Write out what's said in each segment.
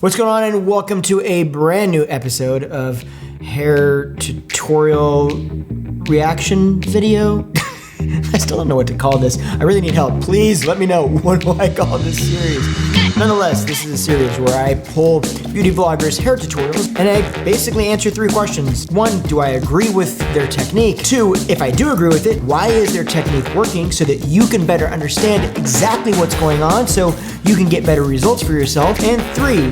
What's going on, and welcome to a brand new episode of hair tutorial reaction video. I still don't know what to call this. I really need help. Please let me know what do I call this series. Nonetheless, this is a series where I pull beauty vloggers' hair tutorials and I basically answer 3 questions. 1, do I agree with their technique? 2, if I do agree with it, why is their technique working so that you can better understand exactly what's going on so you can get better results for yourself? And 3,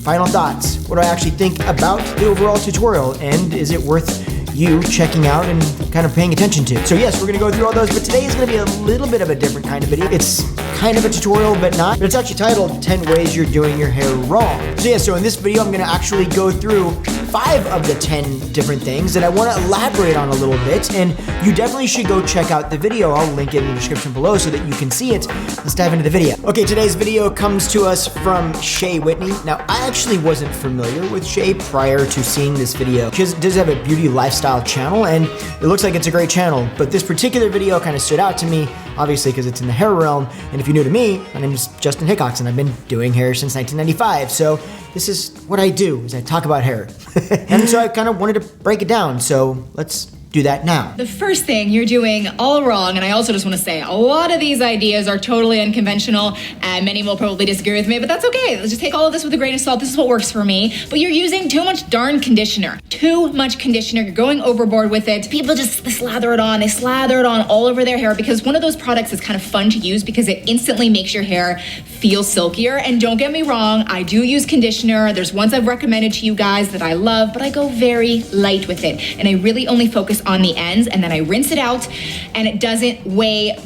final thoughts. What do I actually think about the overall tutorial, and is it worth you checking out and kind of paying attention to? So yes, we're gonna go through all those, but today is gonna be a little bit of a different kind of video. It's kind of a tutorial, but not. But it's actually titled 10 Ways You're Doing Your Hair Wrong. So yeah, so in this video, I'm gonna actually go through 5 of the 10 different things that I wanna elaborate on a little bit, and you definitely should go check out the video. I'll link it in the description below so that you can see it. Let's dive into the video. Okay, today's video comes to us from Shae Whitney. Now, I actually wasn't familiar with Shae prior to seeing this video. She does have a beauty lifestyle channel, and it looks like it's a great channel, but this particular video kind of stood out to me, obviously because it's in the hair realm. And if you're new to me, my name is Justin Hickox, and I've been doing hair since 1995. So this is what I do, is I talk about hair. And so I kind of wanted to break it down, so let's do that now. The first thing you're doing all wrong, and I also just want to say a lot of these ideas are totally unconventional, and many will probably disagree with me, but that's okay. Let's just take all of this with a grain of salt. This is what works for me. But you're using too much darn conditioner. Too much conditioner. You're going overboard with it. People just slather it on. They slather it on all over their hair because one of those products is kind of fun to use because it instantly makes your hair feel silkier. And don't get me wrong, I do use conditioner. There's ones I've recommended to you guys that I love, but I go very light with it. And I really only focus on the ends, and then I rinse it out, and it doesn't weigh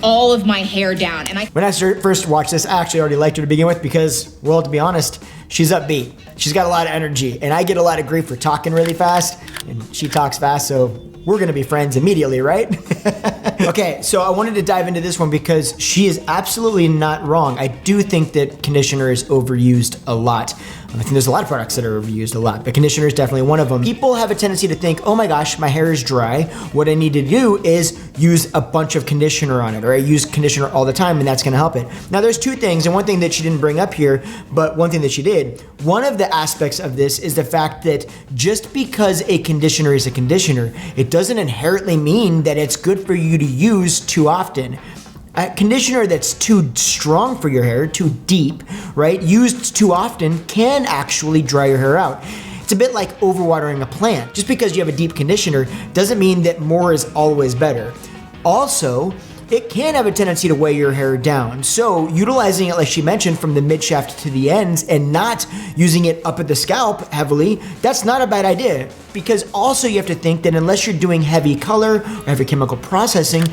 all of my hair down. And when I first watched this, I actually already liked her to begin with because, well, to be honest, she's upbeat. She's got a lot of energy, and I get a lot of grief for talking really fast, and she talks fast, so we're gonna be friends immediately, right? Okay, so I wanted to dive into this one because she is absolutely not wrong. I do think that conditioner is overused a lot. I think there's a lot of products that are overused a lot, but conditioner is definitely one of them. People have a tendency to think, oh my gosh, my hair is dry. What I need to do is use a bunch of conditioner on it, or I use conditioner all the time and that's gonna help it. Now there's 2 things, and one thing that she didn't bring up here, but one thing that she did. One of the aspects of this is the fact that just because a conditioner is a conditioner, it doesn't inherently mean that it's good for you to use too often. A conditioner that's too strong for your hair, too deep, right, used too often can actually dry your hair out. It's a bit like overwatering a plant. Just because you have a deep conditioner doesn't mean that more is always better. Also, it can have a tendency to weigh your hair down. So utilizing it, like she mentioned, from the mid shaft to the ends and not using it up at the scalp heavily, that's not a bad idea. Because also you have to think that unless you're doing heavy color or heavy chemical processing,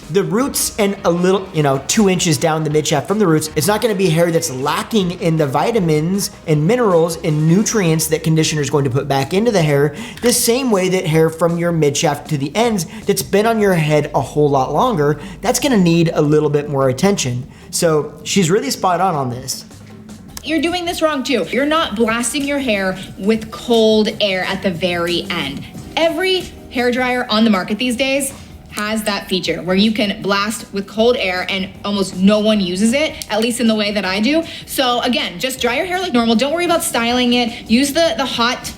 the roots and a little, 2 inches down the mid shaft from the roots, it's not gonna be hair that's lacking in the vitamins and minerals and nutrients that conditioner is going to put back into the hair, the same way that hair from your mid shaft to the ends that's been on your head a whole lot longer, that's gonna need a little bit more attention. So she's really spot on this. you're doing this wrong too. You're not blasting your hair with cold air at the very end. Every hairdryer on the market these days has that feature where you can blast with cold air and almost no one uses it, at least in the way that I do. So again, just dry your hair like normal. Don't worry about styling it. Use the hot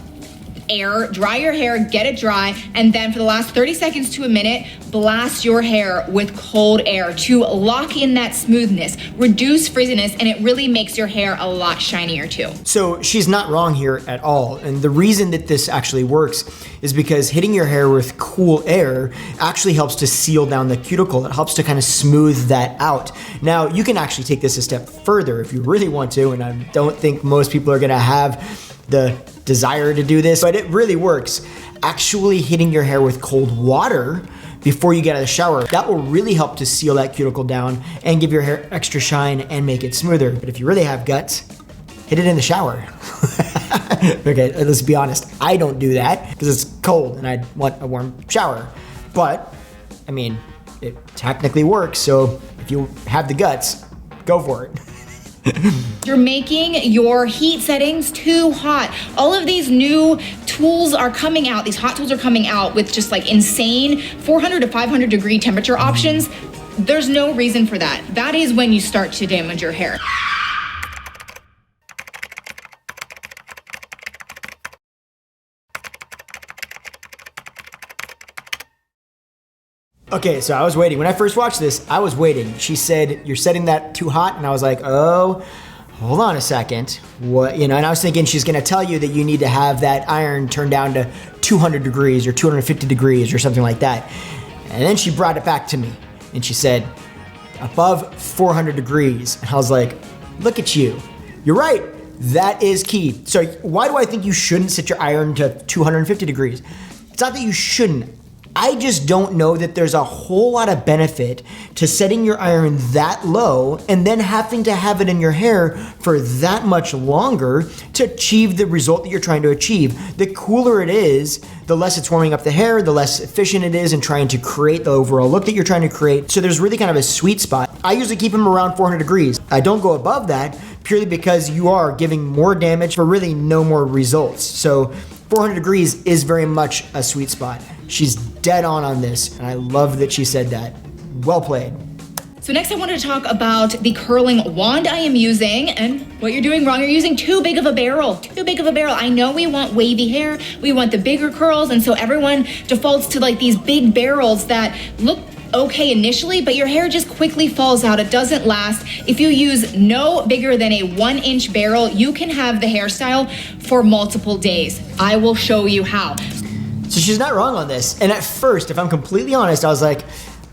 air, dry your hair, get it dry, and then for the last 30 seconds to a minute, blast your hair with cold air to lock in that smoothness, reduce frizziness, and it really makes your hair a lot shinier too. So she's not wrong here at all. And the reason that this actually works is because hitting your hair with cool air actually helps to seal down the cuticle. It helps to kind of smooth that out. Now, you can actually take this a step further if you really want to, and I don't think most people are gonna have the desire to do this, but it really works. Actually hitting your hair with cold water before you get out of the shower, that will really help to seal that cuticle down and give your hair extra shine and make it smoother. But if you really have guts, hit it in the shower. Okay, let's be honest. I don't do that because it's cold and I want a warm shower. But, I mean, it technically works. So if you have the guts, go for it. You're making your heat settings too hot. All of these new tools are coming out. These hot tools are coming out with just like insane 400 to 500 degree temperature options. There's no reason for that. That is when you start to damage your hair. Okay, so I was waiting. When I first watched this, I was waiting. She said, you're setting that too hot. And I was like, oh, hold on a second. What, and I was thinking she's gonna tell you that you need to have that iron turned down to 200 degrees or 250 degrees or something like that. And then she brought it back to me and she said, above 400 degrees. And I was like, look at you. You're right. That is key. So why do I think you shouldn't set your iron to 250 degrees? It's not that you shouldn't. I just don't know that there's a whole lot of benefit to setting your iron that low and then having to have it in your hair for that much longer to achieve the result that you're trying to achieve. The cooler it is, the less it's warming up the hair, the less efficient it is in trying to create the overall look that you're trying to create. So there's really kind of a sweet spot. I usually keep them around 400 degrees. I don't go above that purely because you are giving more damage for really no more results. So 400 degrees is very much a sweet spot. She's dead on this, and I love that she said that. Well played. So next I wanted to talk about the curling wand I am using, and what you're doing wrong, you're using too big of a barrel. I know we want wavy hair, we want the bigger curls, and so everyone defaults to like these big barrels that look okay initially, but your hair just quickly falls out. It doesn't last. If you use no bigger than a 1-inch barrel, you can have the hairstyle for multiple days. I will show you how. So she's not wrong on this. And at first, if I'm completely honest, I was like,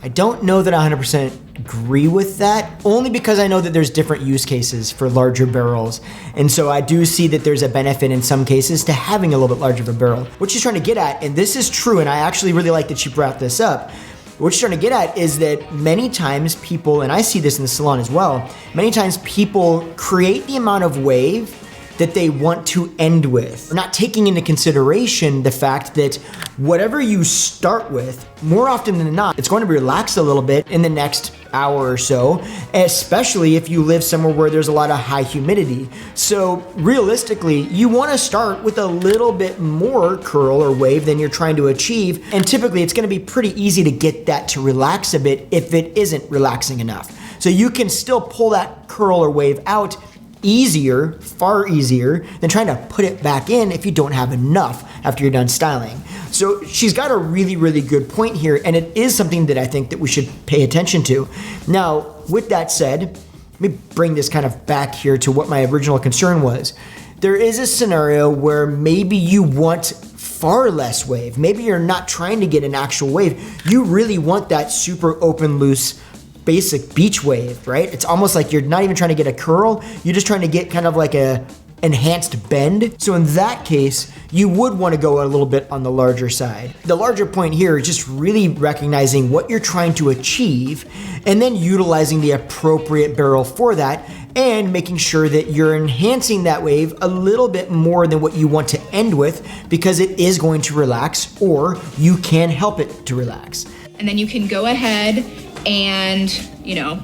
I don't know that I 100% agree with that, only because I know that there's different use cases for larger barrels. And so I do see that there's a benefit in some cases to having a little bit larger of a barrel. What she's trying to get at, and this is true, and I actually really like that she brought this up, what she's trying to get at is that many times people, and I see this in the salon as well, many times people create the amount of wave that they want to end with. We're not taking into consideration the fact that whatever you start with, more often than not, it's going to be relaxed a little bit in the next hour or so, especially if you live somewhere where there's a lot of high humidity. So realistically, you wanna start with a little bit more curl or wave than you're trying to achieve, and typically it's gonna be pretty easy to get that to relax a bit if it isn't relaxing enough. So you can still pull that curl or wave out easier, far easier than trying to put it back in if you don't have enough after you're done styling. So she's got a really, really good point here, and it is something that I think that we should pay attention to. Now, with that said, let me bring this kind of back here to what my original concern was. There is a scenario where maybe you want far less wave. Maybe you're not trying to get an actual wave. You really want that super open, loose, basic beach wave, right? It's almost like you're not even trying to get a curl, you're just trying to get kind of like a enhanced bend. So in that case, you would want to go a little bit on the larger side. The larger point here is just really recognizing what you're trying to achieve and then utilizing the appropriate barrel for that and making sure that you're enhancing that wave a little bit more than what you want to end with, because it is going to relax, or you can help it to relax. And then you can go ahead and,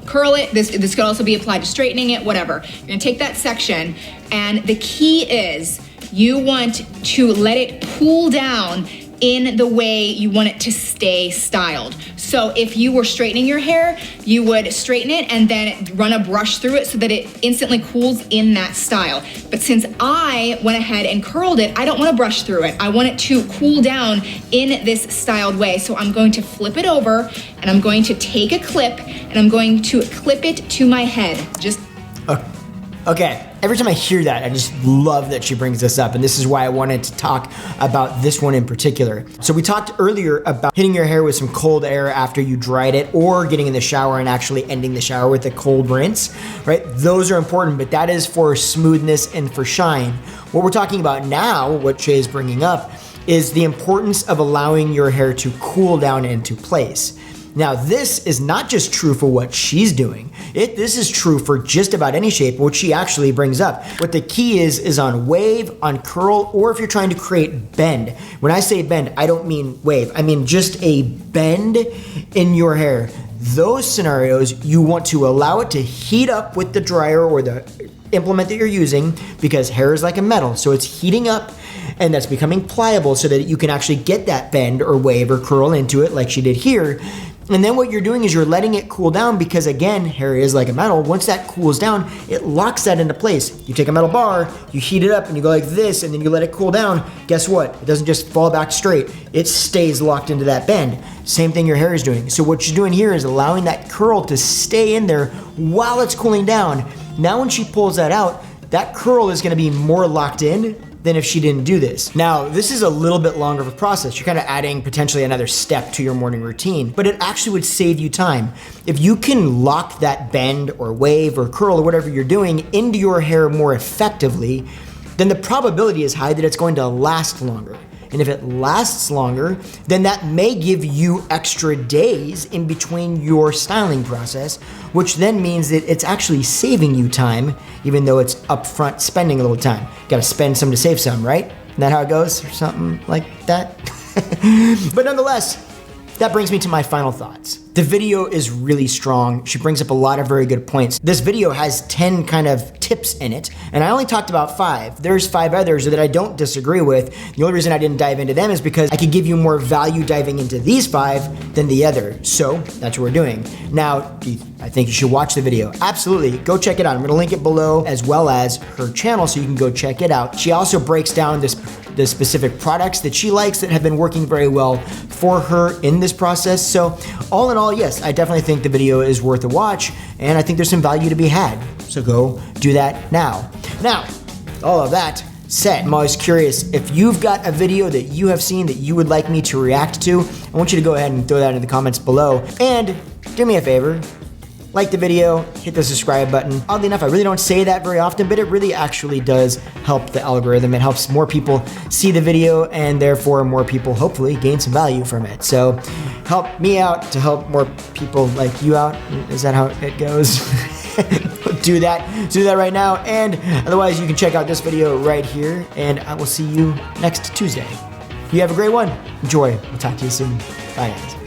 curl it. This could also be applied to straightening it, whatever. You're gonna take that section, and the key is you want to let it cool down in the way you want it to stay styled. So if you were straightening your hair, you would straighten it and then run a brush through it so that it instantly cools in that style. But since I went ahead and curled it, I don't want to brush through it. I want it to cool down in this styled way. So I'm going to flip it over, and I'm going to take a clip, and I'm going to clip it to my head. Okay, every time I hear that, I just love that she brings this up, and this is why I wanted to talk about this one in particular. So we talked earlier about hitting your hair with some cold air after you dried it, or getting in the shower and actually ending the shower with a cold rinse, right? Those are important, but that is for smoothness and for shine. What we're talking about now, what Shae is bringing up, is the importance of allowing your hair to cool down into place. Now, this is not just true for what she's doing. This is true for just about any shape, what she actually brings up. What the key is on wave, on curl, or if you're trying to create bend. When I say bend, I don't mean wave. I mean just a bend in your hair. Those scenarios, you want to allow it to heat up with the dryer or the implement that you're using, because hair is like a metal, so it's heating up and that's becoming pliable so that you can actually get that bend or wave or curl into it like she did here. And then what you're doing is you're letting it cool down because again, hair is like a metal. Once that cools down, it locks that into place. You take a metal bar, you heat it up and you go like this and then you let it cool down. Guess what? It doesn't just fall back straight. It stays locked into that bend. Same thing your hair is doing. So what you're doing here is allowing that curl to stay in there while it's cooling down. Now when she pulls that out, that curl is gonna be more locked in than if she didn't do this. Now, this is a little bit longer of a process. You're kind of adding potentially another step to your morning routine, but it actually would save you time. If you can lock that bend or wave or curl or whatever you're doing into your hair more effectively, then the probability is high that it's going to last longer. And if it lasts longer, then that may give you extra days in between your styling process, which then means that it's actually saving you time, even though it's upfront spending a little time. Gotta spend some to save some, right? Isn't that how it goes? Or something like that? But nonetheless, that brings me to my final thoughts. The video is really strong. She brings up a lot of very good points. This video has 10 kind of tips in it, and I only talked about 5. There's 5 others that I don't disagree with. The only reason I didn't dive into them is because I could give you more value diving into these 5 than the other. So that's what we're doing. Now, I think you should watch the video. Absolutely, go check it out. I'm gonna link it below as well as her channel so you can go check it out. She also breaks down the specific products that she likes that have been working very well for her in this process. So all in all, yes, I definitely think the video is worth a watch and I think there's some value to be had. So go do that now. Now, all of that said, I'm always curious if you've got a video that you have seen that you would like me to react to, I want you to go ahead and throw that in the comments below. And do me a favor, like the video, hit the subscribe button. Oddly enough, I really don't say that very often, but it really actually does help the algorithm. It helps more people see the video and therefore more people hopefully gain some value from it. So help me out to help more people like you out. Is that how it goes? Do that. Do that right now. And otherwise, you can check out this video right here and I will see you next Tuesday. You have a great one. Enjoy. We'll talk to you soon. Bye, guys.